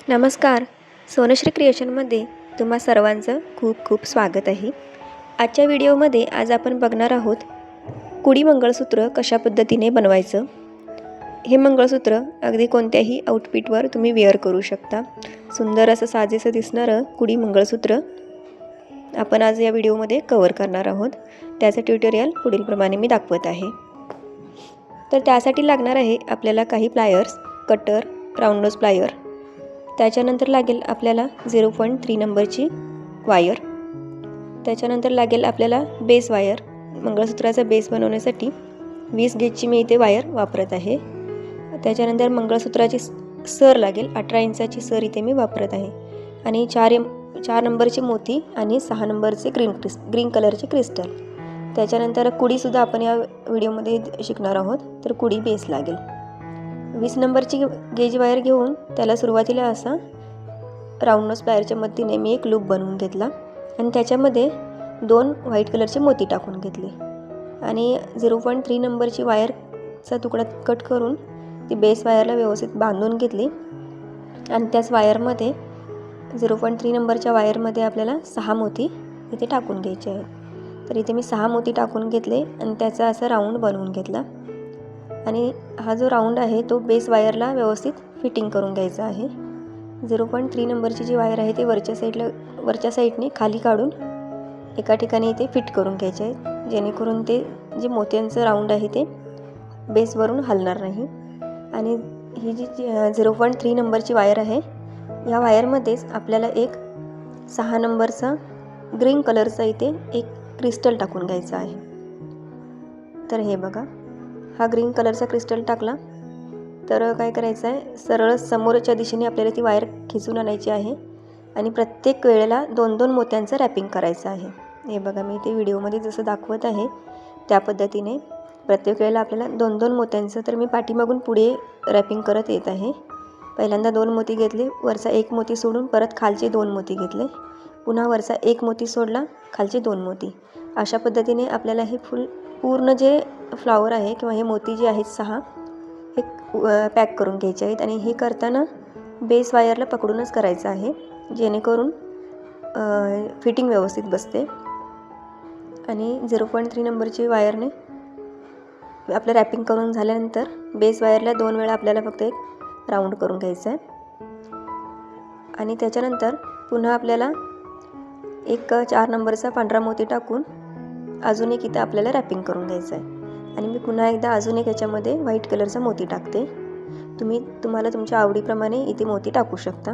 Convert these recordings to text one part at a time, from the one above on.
नमस्कार. सोनश्री क्रिएशनमध्ये तुम्हा सर्वांचं खूप खूप स्वागत आहे. आजच्या व्हिडिओमध्ये आज आपण बघणार आहोत कुडी मंगळसूत्र कशा पद्धतीने बनवायचं. हे मंगळसूत्र अगदी कोणत्याही आउटफिटवर तुम्ही वेअर करू शकता. सुंदर असं साजेसं दिसणारं कुडी मंगळसूत्र आपण आज या व्हिडिओमध्ये कव्हर करणार आहोत. त्याचं ट्युटोरियल पुढीलप्रमाणे मी दाखवत आहे. तर त्यासाठी लागणार आहे आपल्याला काही pliers, cutter, round knows plier. त्याच्यानंतर लागेल आपल्याला 0.3 नंबरची वायर. त्याच्यानंतर लागेल आपल्याला बेस वायर. मंगळसूत्राचा बेस बनवण्यासाठी 20 गेजची मी इथे वायर वापरत आहे. त्याच्यानंतर मंगळसूत्राची सर लागेल. 18 इंचाची सर इथे मी वापरत आहे. आणि 4 नंबरचे मोती आणि 6 नंबरचे ग्रीन कलरचे क्रिस्टल. त्याच्यानंतर कुडीसुद्धा आपण या व्हिडिओमध्ये शिकणार आहोत. तर कुडी बेस लागेल. 20 नंबरची गेज वायर घेऊन त्याला सुरुवातीला असा राऊंड नोज प्लायरच्या मदतीने मी एक लूप बनवून घेतला आणि त्याच्यामध्ये 2 व्हाईट कलरचे मोती टाकून घेतले आणि 0.3 नंबरची वायरचा तुकडा कट करून ती बेस वायरला व्यवस्थित बांधून घेतली. आणि त्याच वायरमध्ये 0.3 नंबरच्या वायरमध्ये आपल्याला 6 मोती इथे टाकून घ्यायचे आहेत. तर इथे मी 6 मोती टाकून घेतले आणि त्याचा असा राऊंड बनवून घेतला. आणि हा जो राऊंड आहे तो बेस वायरला व्यवस्थित फिटिंग करून घ्यायचा आहे. 0.3 नंबरची जी वायर आहे ती वरच्या साईडने खाली काढून एका ठिकाणी इथे फिट करून घ्यायचे आहे, जेणेकरून ते जे मोत्यांचं राऊंड आहे ते बेसवरून हलणार नाही. आणि ही जी 0.3 नंबरची वायर आहे या वायरमध्येच आपल्याला एक 6 नंबरचा ग्रीन कलरचा इथे एक क्रिस्टल टाकून घ्यायचा आहे. तर हे बघा, हा ग्रीन कलरचा क्रिस्टल टाकला तर काय करायचं आहे, सरळ समोरच्या दिशेने आपल्याला ती वायर खिचून आणायची आहे आणि प्रत्येक वेळेला 2-2 मोत्यांचं रॅपिंग करायचं आहे. हे बघा, मी ते व्हिडिओमध्ये जसं दाखवत आहे त्या पद्धतीने प्रत्येक वेळेला आपल्याला 2-2 मोत्यांचं, तर मी पाठीमागून पुढे रॅपिंग करत येत आहे. पहिल्यांदा 2 मोती घेतले, वरचा 1 मोती सोडून परत खालचे 2 मोती घेतले, पुन्हा वरचा 1 मोती सोडला, खालचे 2 मोती. अशा पद्धतीने आपल्याला हे पूर्ण जे फ्लॉवर आहे किंवा हे मोती जे आहेत 6 हे पॅक करून घ्यायचे आहेत. आणि हे करताना बेस वायरला पकडूनच करायचं आहे, जेणेकरून फिटिंग व्यवस्थित बसते. आणि 0.3 नंबरची वायरने आपलं रॅपिंग करून झाल्यानंतर बेस वायरला 2 वेळा आपल्याला फक्त एक राऊंड करून घ्यायचं आहे. आणि त्याच्यानंतर पुन्हा आपल्याला एक 4 नंबरचा पांढरा मोती टाकून अजून एक इथं आपल्याला रॅपिंग करून घ्यायचं आहे. आणि मी पुन्हा एकदा अजून एक याच्यामध्ये व्हाईट कलरचा मोती टाकते. तुम्हाला तुमच्या आवडीप्रमाणे इथे मोती टाकू शकता.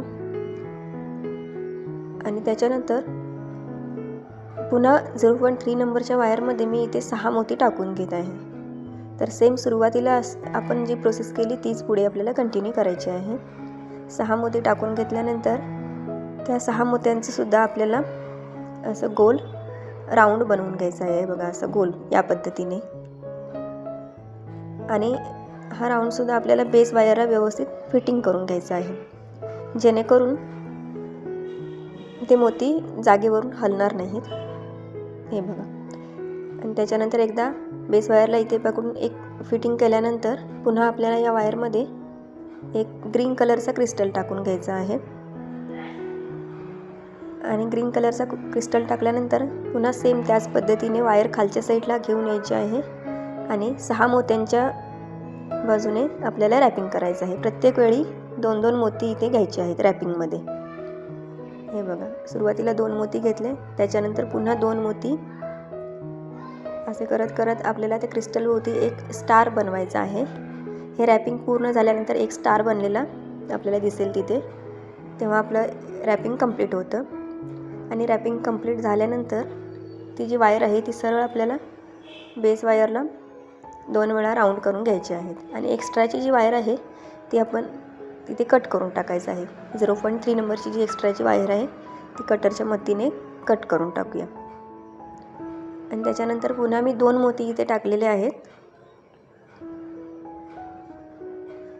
आणि त्याच्यानंतर पुन्हा 0.3 नंबरच्या वायरमध्ये मी इथे 6 मोती टाकून घेत आहे. तर सेम सुरुवातीला आपण जी प्रोसेस केली तीच पुढे आपल्याला कंटिन्यू करायची आहे. 6 मोती टाकून घेतल्यानंतर त्या 6 मोत्यांचं सुद्धा आपल्याला असं गोल राऊंड बनवून घ्यायचा आहे. बघा, असं गोल या पद्धतीने. आणि हा राऊंडसुद्धा आपल्याला बेस वायरला व्यवस्थित फिटिंग करून घ्यायचं आहे, जेणेकरून ते मोती जागेवरून हलणार नाहीत. हे बघा. आणि त्याच्यानंतर एकदा बेस वायरला इथे पकडून एक फिटिंग केल्यानंतर पुन्हा आपल्याला या वायरमध्ये एक ग्रीन कलरचा क्रिस्टल टाकून घ्यायचा आहे. आणि ग्रीन कलरचा क्रिस्टल टाकल्यानंतर पुन्हा सेम त्याच पद्धतीने वायर खालच्या साईडला घेऊन यायची आहे आणि 6 मोत्यांच्या बाजूने आपल्याला रॅपिंग करायचं आहे. प्रत्येक वेळी 2-2 मोती इथे घ्यायचे आहेत रॅपिंगमध्ये. हे बघा, सुरुवातीला 2 मोती घेतले, त्याच्यानंतर पुन्हा 2 मोती, असे करत करत आपल्याला त्या क्रिस्टलभोवती एक स्टार बनवायचा आहे. हे रॅपिंग पूर्ण झाल्यानंतर एक स्टार बनलेला आपल्याला दिसेल तिथे, तेव्हा आपलं रॅपिंग कंप्लीट होतं. आणि रॅपिंग कंप्लीट झाल्यानंतर ती जी वायर आहे ती सरळ आपल्याला बेस वायरला 2 वेळा राऊंड करून घ्यायची आहेत. आणि एक्स्ट्राची जी वायर आहे ती आपण तिथे कट करून टाकायचं आहे. 0.3 नंबरची जी एक्स्ट्राची वायर आहे ती कटरच्या मदतीने कट करून टाकूया. आणि त्याच्यानंतर पुन्हा मी 2 मोती इथे टाकलेले आहेत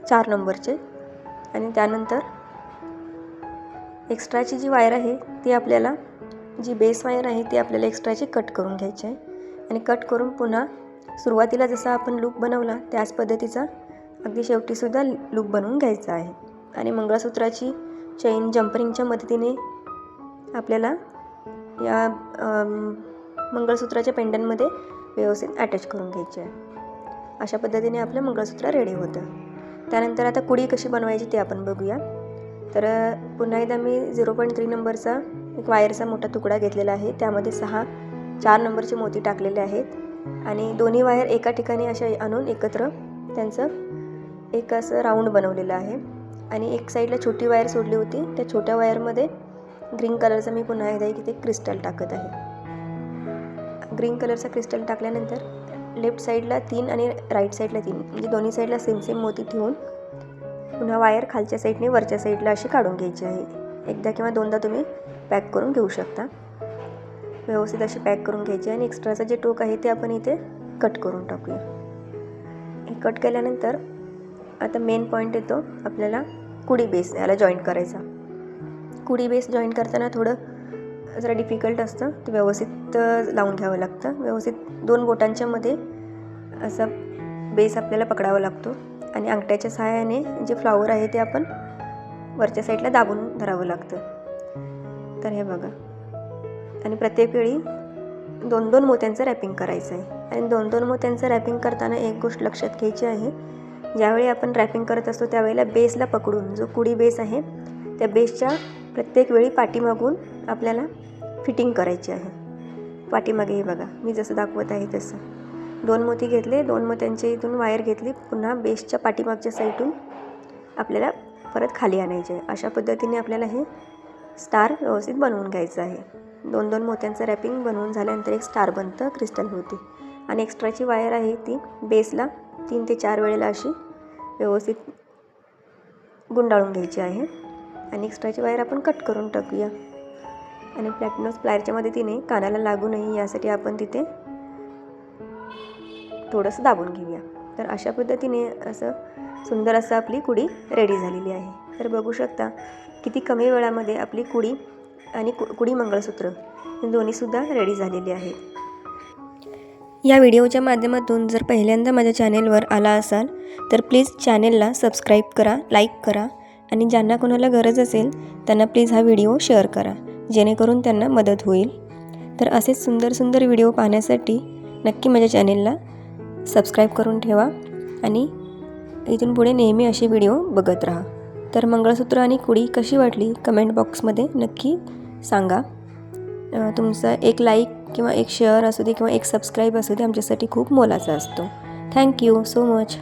4 नंबरचे. आणि त्यानंतर एक्स्ट्राची जी वायर आहे ती आपल्याला, जी बेस वायर आहे ती आपल्याला एक्स्ट्राची कट करून घ्यायची आहे. आणि कट करून पुन्हा सुरुवातीला जसा आपण लूप बनवला त्याच पद्धतीचा अगदी शेवटीसुद्धा लूप बनवून घ्यायचा आहे. आणि मंगळसूत्राची चेन जम्परिंगच्या मदतीने आपल्याला या मंगळसूत्राच्या पेंडंटमध्ये व्यवस्थित अटॅच करून घ्यायचे आहे. अशा पद्धतीने आपलं मंगळसूत्र रेडी होतं. त्यानंतर आता कुडी कशी बनवायची ते आपण बघूया. तर पुन्हा एकदा मी 0.3 नंबरचा एक वायरचा मोठा तुकडा घेतलेला आहे. त्यामध्ये 4 नंबरचे मोती टाकलेले आहेत आणि दोन्ही वायर एका ठिकाणी अशा आणून एकत्र त्यांचं एक असं राऊंड बनवलेलं आहे. आणि एक साईडला छोटी वायर सोडली होती, त्या छोट्या वायरमध्ये ग्रीन कलरचं मी पुन्हा एकदा इथे क्रिस्टल टाकत आहे. ग्रीन कलरचा क्रिस्टल टाकल्यानंतर लेफ्ट साईडला 3 आणि राईट साईडला 3 म्हणजे दोन्ही साईडला सेम मोती ठेवून पुन्हा वायर खालच्या साईडने वरच्या साईडला अशी काढून घ्यायची आहे. एकदा किंवा दोनदा तुम्ही पॅक करून घेऊ शकता. व्यवस्थित अशी पॅक करून घ्यायची आणि एक्स्ट्राचं जे टोक आहे ते आपण इथे कट करून टाकूया. हे कट केल्यानंतर आता मेन पॉईंट येतो आपल्याला कुडी बेस याला जॉईंट करायचा. कुडी बेस जॉईंट करताना थोडं जरा डिफिकल्ट असतं, ते व्यवस्थित लावून घ्यावं लागतं. व्यवस्थित 2 बोटांच्या मध्ये असा बेस आपल्याला पकडावा लागतो आणि अंगठ्याच्या सहाय्याने जे फ्लॉवर आहे ते आपण वरच्या साईडला दाबून धरावं लागतं. तर हे बघा, आणि प्रत्येक वेळी 2 मोत्यांचं रॅपिंग करायचं आहे. आणि 2 मोत्यांचं रॅपिंग करताना एक गोष्ट लक्षात घ्यायची आहे, ज्यावेळी आपण रॅपिंग करत असतो त्यावेळेला बेसला पकडून जो कुडी बेस आहे त्या बेसच्या प्रत्येक वेळी पाठीमागून आपल्याला फिटिंग करायची आहे. पाठीमागे हे बघा मी जसं दाखवत आहे तसं 2 मोती घेतले, 2 मोत्यांच्या इथून वायर घेतली, पुन्हा बेसच्या पाठीमागच्या साईडून आपल्याला परत खाली आणायचे आहे. अशा पद्धतीने आपल्याला हे स्टार व्यवस्थित बनवून घ्यायचं आहे. 2 मोत्यांचं रॅपिंग बनवून झाल्यानंतर एक स्टार बनतं क्रिस्टल होती. आणि एक्स्ट्राची वायर आहे ती बेसला 3 ते 4 वेळेला अशी व्यवस्थित गुंडाळून घ्यायची आहे. आणि एक्स्ट्राची वायर आपण कट करून टाकूया. आणि प्लॅटिनम प्लायरच्या मदतीने कानाला लागू नये यासाठी आपण तिथे थोडंसं दाबून घेऊया. तर अशा पद्धतीने असं सुंदर असं आपली कुडी रेडी झालेली आहे. तर बघू शकता किती कमी वेळामध्ये आपली कुडी आणि कुडी मंगळसूत्र हे दोन्हीसुद्धा रेडी झालेली आहे. या व्हिडिओच्या माध्यमातून जर पहिल्यांदा माझ्या चॅनेलवर आला असाल तर प्लीज चॅनेलला सबस्क्राईब करा, लाईक करा आणि ज्यांना कोणाला गरज असेल त्यांना प्लीज हा व्हिडिओ शेअर करा, जेणेकरून त्यांना मदत होईल. तर असेच सुंदर व्हिडिओ पाहण्यासाठी नक्की माझ्या चॅनेलला सबस्क्राईब करून ठेवा आणि इथून पुढे नेहमी असे व्हिडिओ बघत राहा. तर मंगळसूत्र आणि कुडी कशी वाटली कमेंट बॉक्समध्ये नक्की सांगा. तुमचा एक लाईक किंवा एक शेअर असू दे किंवा एक सबस्क्राईब असू दे आमच्यासाठी खूप मोलाचा असतो. Thank you so much.